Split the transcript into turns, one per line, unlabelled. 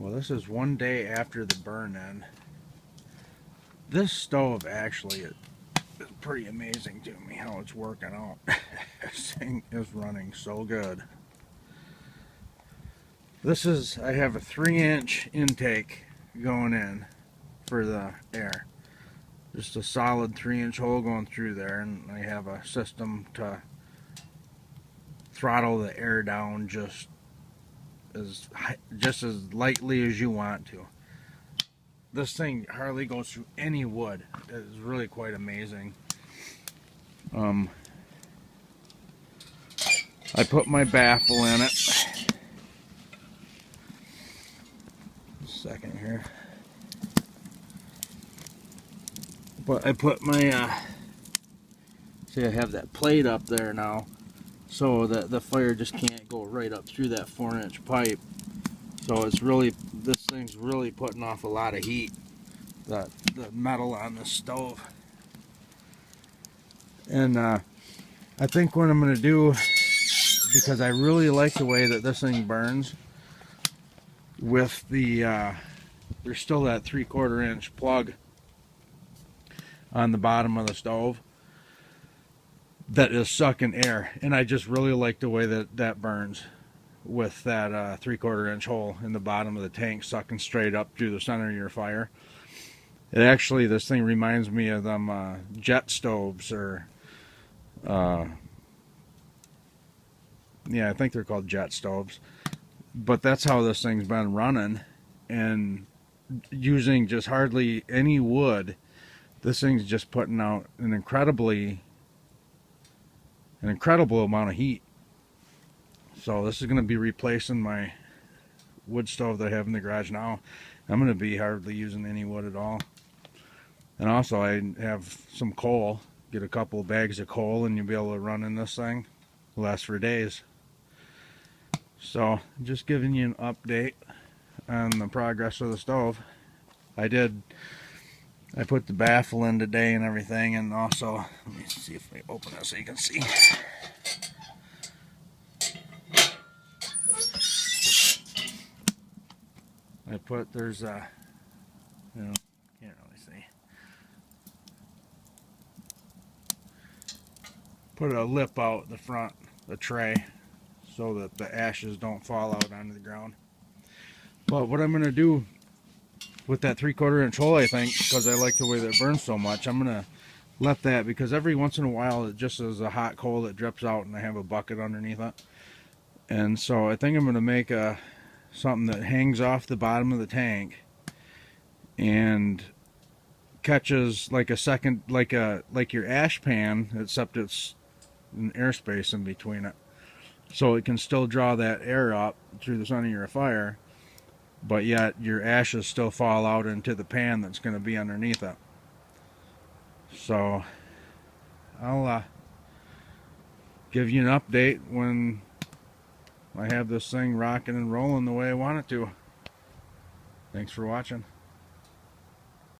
Well, this is one day after the burn-in. This stove actually is pretty amazing to me how it's working out. This thing is running so good. This is, I have a 3-inch intake going in for the air. Just a solid 3-inch hole going through there, and I have a system to throttle the air down just as lightly as you want to. This thing hardly goes through any wood. It's really quite amazing. I put my baffle in it. Second here. But I put my see, I have that plate up there now, so that the fire just can't go right up through that 4-inch pipe. So it's really, this thing's really putting off a lot of heat, the metal on the stove. And I think what I'm going to do, because I really like the way that this thing burns, with the there's still that 3/4 inch plug on the bottom of the stove that is sucking air, and I just really like the way that burns with that 3/4 inch hole in the bottom of the tank sucking straight up through the center of your fire. It actually, this thing reminds me of them jet stoves, or yeah, I think they're called jet stoves. But that's how this thing's been running, and using just hardly any wood, this thing's just putting out an incredible amount of heat. So this is going to be replacing my wood stove that I have in the garage now. I'm going to be hardly using any wood at all. And also I have some coal. Get a couple of bags of coal and you'll be able to run in this thing. It'll last for days. So just giving you an update on the progress of the stove. I put the baffle in today and everything, and also, let me see if I open it so you can see. I put, there's a, you know, can't really see. Put a lip out the front, the tray, so that the ashes don't fall out onto the ground. But what I'm going to do with that 3/4 inch hole, I think, because I like the way that it burns so much, I'm going to let that, because every once in a while it just is a hot coal that drips out and I have a bucket underneath it. And so I think I'm going to make something that hangs off the bottom of the tank and catches like a second, like your ash pan, except it's an airspace in between it, so it can still draw that air up through the center of your fire, but yet your ashes still fall out into the pan that's going to be underneath it. So I'll give you an update when I have this thing rocking and rolling the way I want it to. Thanks for watching.